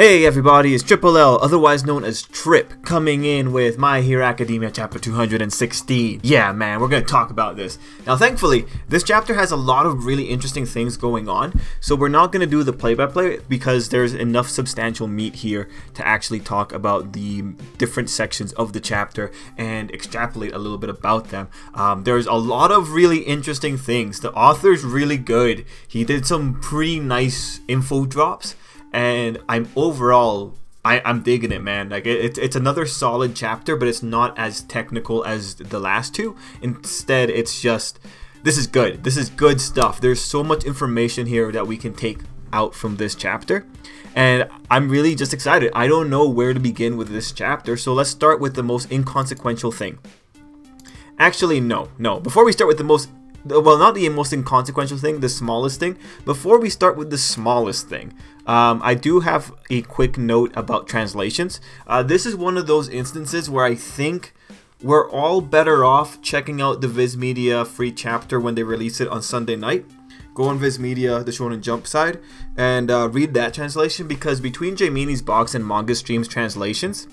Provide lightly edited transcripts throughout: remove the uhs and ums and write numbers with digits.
Hey everybody, it's Tripl-L, otherwise known as Trip, coming in with My Hero Academia chapter 216. Yeah man, we're gonna talk about this. Now thankfully, this chapter has a lot of really interesting things going on, so we're not gonna do the play-by-play because there's enough substantial meat here to actually talk about the different sections of the chapter and extrapolate a little bit about them. There's a lot of really interesting things. The author's really good. He did some pretty nice info drops. And I'm digging it, man. Like it's another solid chapter, but it's not as technical as the last two. Instead, it's just this is good. This is good stuff. There's so much information here that we can take out from this chapter, and I'm really just excited. I don't know where to begin with this chapter, so let's start with the most inconsequential thing. Actually, no. Before we start with the most not the most inconsequential thing, the smallest thing. Before we start with the smallest thing, I do have a quick note about translations. This is one of those instances where I think we're all better off checking out the Viz Media free chapter when they release it on Sunday night. Go on Viz Media, the Shonen Jump side, and read that translation, because between Jaimini's box and Manga Stream's translations,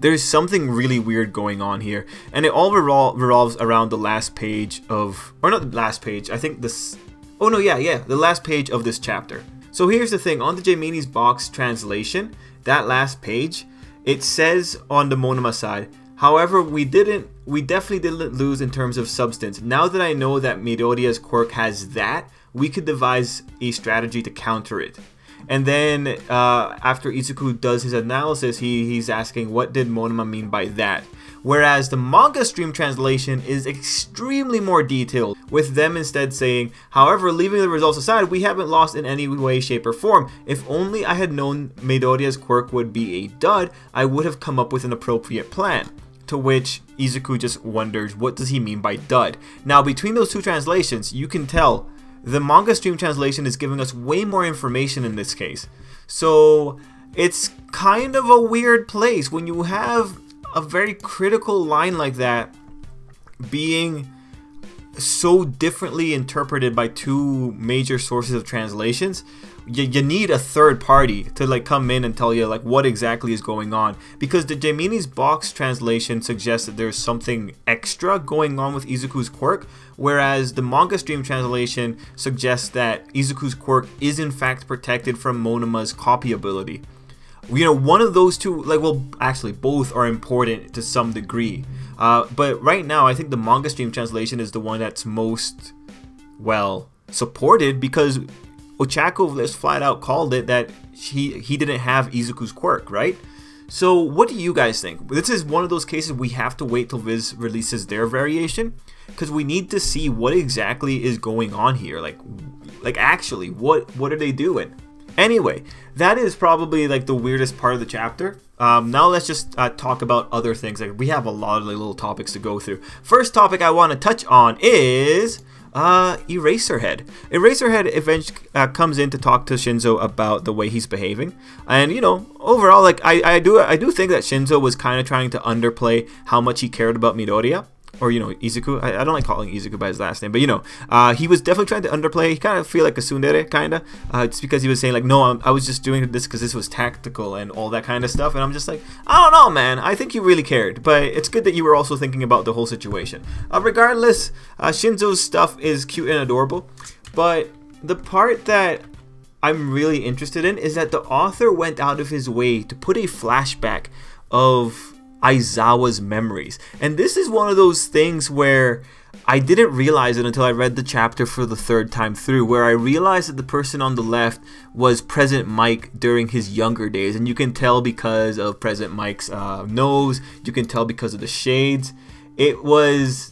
there's something really weird going on here, and it all revolves around the last page of, or not the last page, I think this, oh no, yeah, the last page of this chapter. So here's the thing, on the Jaimini's box translation, that last page, it says on the Monoma side, however, we definitely didn't lose in terms of substance. Now that I know that Midoriya's quirk has that, we could devise a strategy to counter it. And then after Izuku does his analysis, he's asking, what did Monoma mean by that? Whereas the Manga Stream translation is extremely more detailed, with them instead saying, however, leaving the results aside, we haven't lost in any way, shape, or form. If only I had known Midoriya's quirk would be a dud, I would have come up with an appropriate plan. To which Izuku just wonders, what does he mean by dud? Now, between those two translations, you can tell the Manga Stream translation is giving us way more information in this case. So it's kind of a weird place when you have a very critical line like that being so differently interpreted by two major sources of translations. You need a third party to like come in and tell you like what exactly is going on, because the Jaimini's box translation suggests that there's something extra going on with Izuku's quirk, whereas the Manga Stream translation suggests that Izuku's quirk is in fact protected from Monoma's copy ability. You know, one of those two, like, well, actually both are important to some degree, but right now I think the Manga Stream translation is the one that's most, well, supported, because Ochako just flat out called it that he didn't have Izuku's quirk, right? So what do you guys think? This is one of those cases we have to wait till Viz releases their variation, because we need to see what exactly is going on here. Like actually, what are they doing? Anyway, that is probably like the weirdest part of the chapter. Now let's just talk about other things. Like, we have a lot of little topics to go through. First topic I want to touch on is Eraserhead. Eraserhead eventually comes in to talk to Shinzo about the way he's behaving, and you know, overall, like I do think that Shinzo was kind of trying to underplay how much he cared about Midoriya, or you know, Izuku. I don't like calling Izuku by his last name, but you know, he was definitely trying to underplay. He kind of feel like a tsundere, kind of, just because he was saying like, no, I was just doing this because this was tactical and all that kind of stuff. And I'm just like, I don't know, man. I think you really cared, but it's good that you were also thinking about the whole situation. Regardless, Shinzo's stuff is cute and adorable, but the part that I'm really interested in is that the author went out of his way to put a flashback of Aizawa's memories. And this is one of those things where I didn't realize it until I read the chapter for the third time through, where I realized that the person on the left was President Mike during his younger days. And you can tell because of President Mike's nose, you can tell because of the shades. It was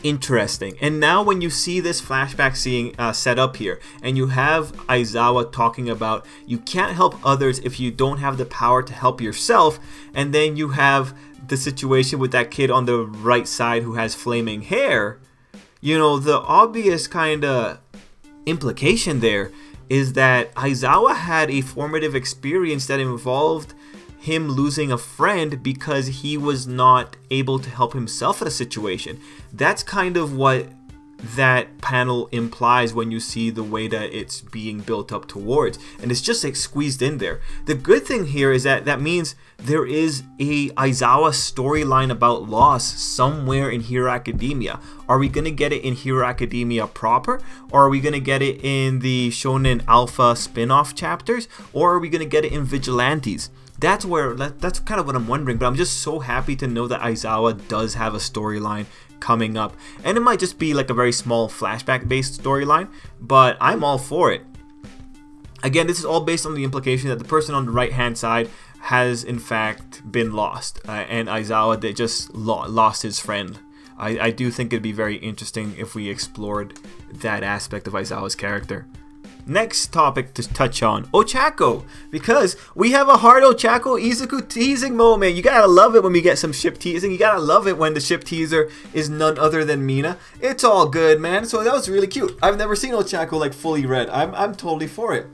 interesting. And now when you see this flashback seeing set up here, and you have Aizawa talking about you can't help others if you don't have the power to help yourself, and then you have the situation with that kid on the right side who has flaming hair, you know, the obvious kind of implication there is that Aizawa had a formative experience that involved him losing a friend because he was not able to help himself in a situation. That's kind of what that panel implies when you see the way that it's being built up towards, and it's just like squeezed in there. The good thing here is that means there is a Aizawa storyline about loss somewhere in Hero Academia. Are we gonna get it in Hero Academia proper, or are we gonna get it in the Shonen Alpha spin-off chapters, or are we gonna get it in Vigilantes? That's kind of what I'm wondering, but I'm just so happy to know that Aizawa does have a storyline coming up, and it might just be like a very small flashback based storyline, but I'm all for it. Again, this is all based on the implication that the person on the right hand side has in fact been lost, and Aizawa that just lost his friend. I do think it'd be very interesting if we explored that aspect of Aizawa's character. Next topic to touch on, Ochako, because we have a hard Ochako Izuku teasing moment. You gotta love it when we get some ship teasing. You gotta love it when the ship teaser is none other than Mina. It's all good, man. So that was really cute. I've never seen Ochako like fully red. I'm totally for it.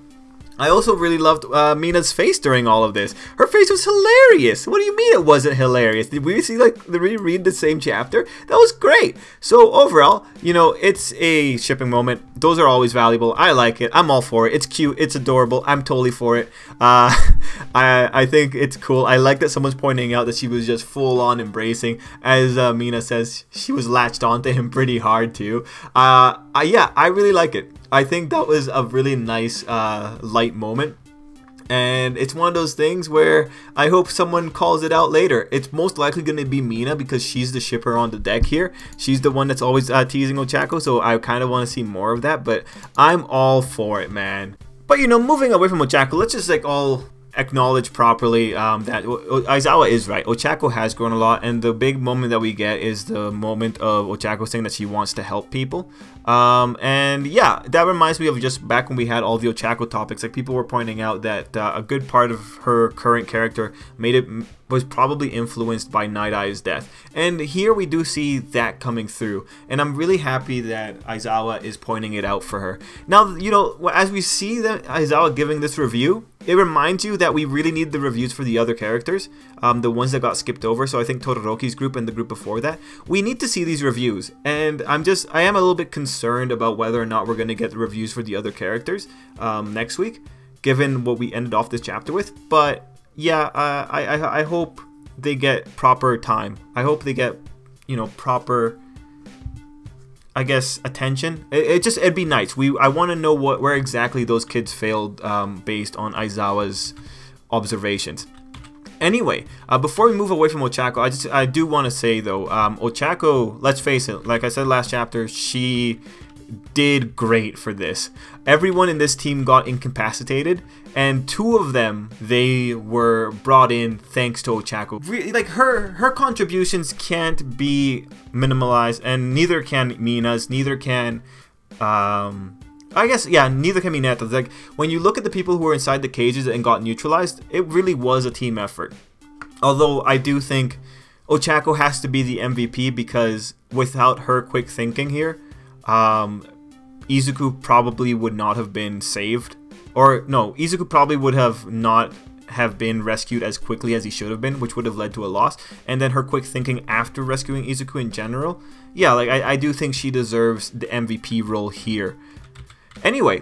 I also really loved Mina's face during all of this. Her face was hilarious. What do you mean it wasn't hilarious? Did we see like reread the same chapter? That was great. So overall, you know, it's a shipping moment. Those are always valuable. I like it. I'm all for it. It's cute. It's adorable. I'm totally for it. I think it's cool. I like that someone's pointing out that she was just full on embracing. As Mina says, she was latched onto him pretty hard too. Yeah, I really like it. I think that was a really nice light moment, and it's one of those things where I hope someone calls it out later. It's most likely going to be Mina because she's the shipper on the deck here. She's the one that's always teasing Ochako, so I kind of want to see more of that, but I'm all for it, man. But you know, moving away from Ochako, let's just like all acknowledge properly that Aizawa is right. Ochako has grown a lot, and the big moment that we get is the moment of Ochako saying that she wants to help people. And yeah, that reminds me of just back when we had all the Ochako topics. Like, people were pointing out that a good part of her current character was probably influenced by Night Eye's death, and here we do see that coming through, and I'm really happy that Aizawa is pointing it out for her. Now, you know, as we see that Aizawa giving this review, it reminds you that we really need the reviews for the other characters, the ones that got skipped over. So I think Todoroki's group and the group before that, we need to see these reviews, and I am a little bit concerned about whether or not we're going to get the reviews for the other characters next week, given what we ended off this chapter with. But yeah, I hope they get proper time. I hope they get, you know, proper, I guess, attention. It'd be nice. I want to know where exactly those kids failed based on Aizawa's observations. Anyway, before we move away from Ochako, I do want to say though, Ochako, let's face it, like I said last chapter, she did great for this. Everyone in this team got incapacitated, and two of them, they were brought in thanks to Ochako. Really, like, her contributions can't be minimalized, and neither can Mina's, neither can I guess, yeah, neither can Mineta's. Like, when you look at the people who were inside the cages and got neutralized, it really was a team effort. Although I do think Ochako has to be the MVP, because without her quick thinking here, Izuku probably would not have been saved. Or no, Izuku probably would have not have been rescued as quickly as he should have been, which would have led to a loss. And then her quick thinking after rescuing Izuku in general, yeah, like I do think she deserves the MVP role here. Anyway,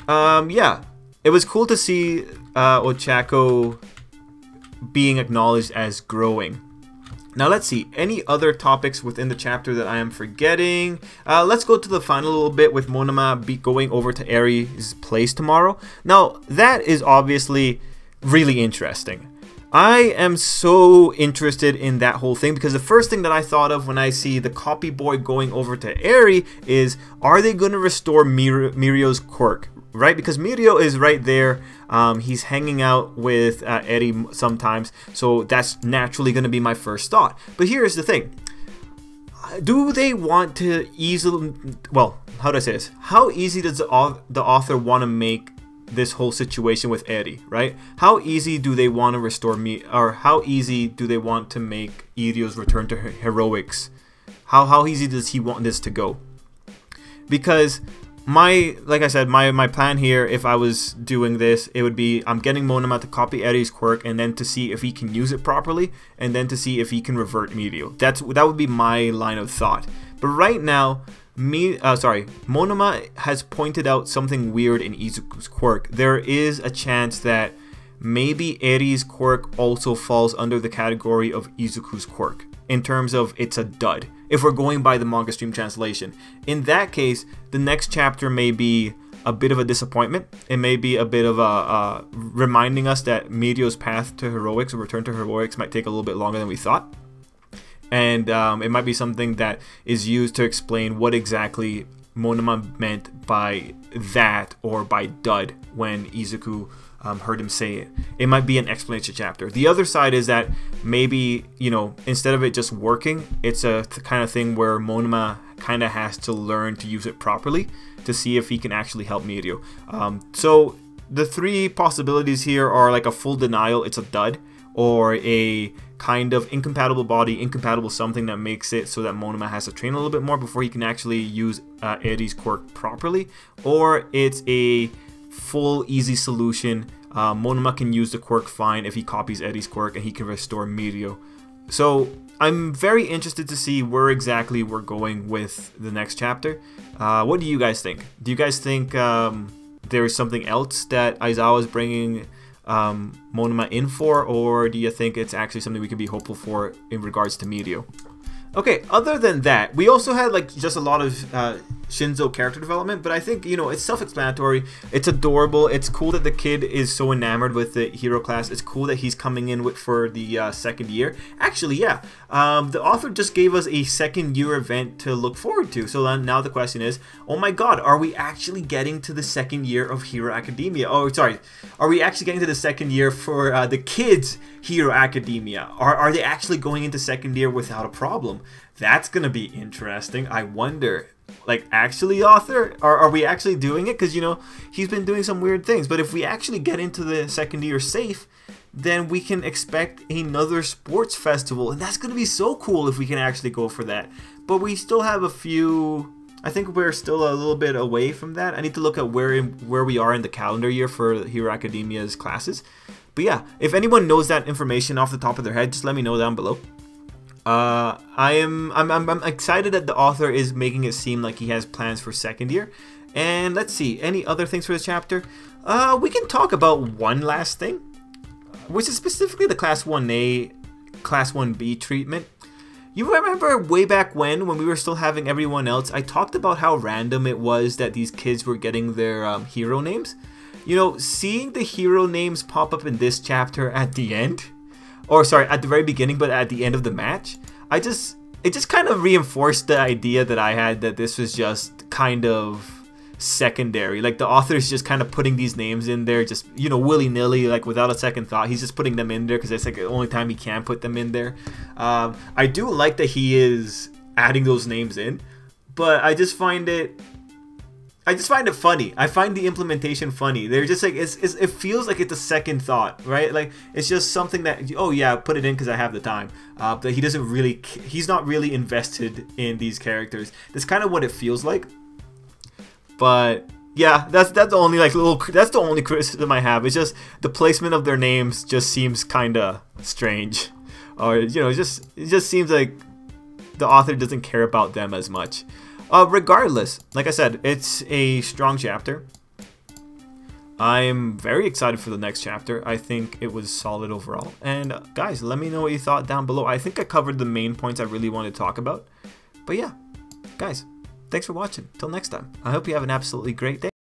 yeah, it was cool to see Ochako being acknowledged as growing. Now let's see, any other topics within the chapter that I am forgetting? Let's go to the final little bit with Monoma going over to Eri's place tomorrow. Now that is obviously really interesting. I am so interested in that whole thing, because the first thing that I thought of when I see the copy boy going over to Eri is, are they going to restore Mirio's quirk? Right, because Mirio is right there. He's hanging out with Eri sometimes, so that's naturally going to be my first thought. But here's the thing. Do they want to easily, well, how do I say this? How easy does the author want to make this whole situation with Eri, right? How easy do they want to restore me, or how easy do they want to make Irio's return to heroics? How easy does he want this to go? Because like I said, my plan here, if I was doing this, it would be, I'm getting Monoma to copy Eri's quirk, and then to see if he can use it properly, and then to see if he can revert Mirio. That would be my line of thought. But right now, Monoma has pointed out something weird in Izuku's quirk. There is a chance that maybe Eri's quirk also falls under the category of Izuku's quirk, in terms of it's a dud, if we're going by the manga stream translation. In that case, the next chapter may be a bit of a disappointment. It may be a bit of a reminding us that Mirio's path to heroics, or return to heroics, might take a little bit longer than we thought. And it might be something that is used to explain what exactly Monoma meant by that, or by dud, when Izuku heard him say it. It might be an explanation chapter. The other side is that maybe, you know, instead of it just working, it's a kind of thing where Monoma kind of has to learn to use it properly to see if he can actually help Mirio. So the three possibilities here are like a full denial, it's a dud, or a kind of incompatible body, incompatible something that makes it so that Monoma has to train a little bit more before he can actually use Eri's quirk properly, or it's a full easy solution. Monoma can use the quirk fine if he copies Eri's quirk, and he can restore Mirio. So I'm very interested to see where exactly we're going with the next chapter. What do you guys think? Do you guys think there's something else that Aizawa is bringing Monoma in for, or do you think it's actually something we could be hopeful for in regards to Mirio? Okay, other than that, we also had like just a lot of Shinzo character development, but I think, you know, it's self-explanatory. It's adorable. It's cool that the kid is so enamored with the hero class. It's cool that he's coming in for the second year. Actually, yeah, the author just gave us a second year event to look forward to. So now the question is, oh my god, are we actually getting to the second year of Hero Academia? Oh, sorry, are we actually getting to the second year for the kids' Hero Academia? Are they actually going into second year without a problem? That's gonna be interesting. I wonder, like, actually, author, are we actually doing it? Because, you know, he's been doing some weird things. But if we actually get into the second year safe, then we can expect another sports festival, and that's gonna be so cool if we can actually go for that. But we still have a few. I think we're still a little bit away from that. I need to look at where we are in the calendar year for Hero Academia's classes. But yeah, if anyone knows that information off the top of their head, just let me know down below. I'm excited that the author is making it seem like he has plans for second year. And let's see, any other things for this chapter? We can talk about one last thing, which is specifically the Class 1A, Class 1B treatment. You remember way back when we were still having everyone else, I talked about how random it was that these kids were getting their hero names? You know, seeing the hero names pop up in this chapter at the end, or sorry, at the very beginning, but at the end of the match, it just kind of reinforced the idea that I had that this was just kind of secondary. Like, the author's just kind of putting these names in there, just, you know, willy-nilly, like without a second thought. He's just putting them in there because it's like the only time he can put them in there. I do like that he is adding those names in, but I just find it funny. I find the implementation funny. They're just like, it feels like it's a second thought, right? Like, it's just something that, oh yeah, put it in because I have the time. But he's not really invested in these characters. That's kind of what it feels like. But yeah, that's the only that's the only criticism I have. It's just the placement of their names just seems kind of strange, or, you know, it just seems like the author doesn't care about them as much. Regardless, like I said, it's a strong chapter. I'm very excited for the next chapter. I think it was solid overall. And guys, let me know what you thought down below. I think I covered the main points I really wanted to talk about. But yeah, guys, thanks for watching. Till next time, I hope you have an absolutely great day.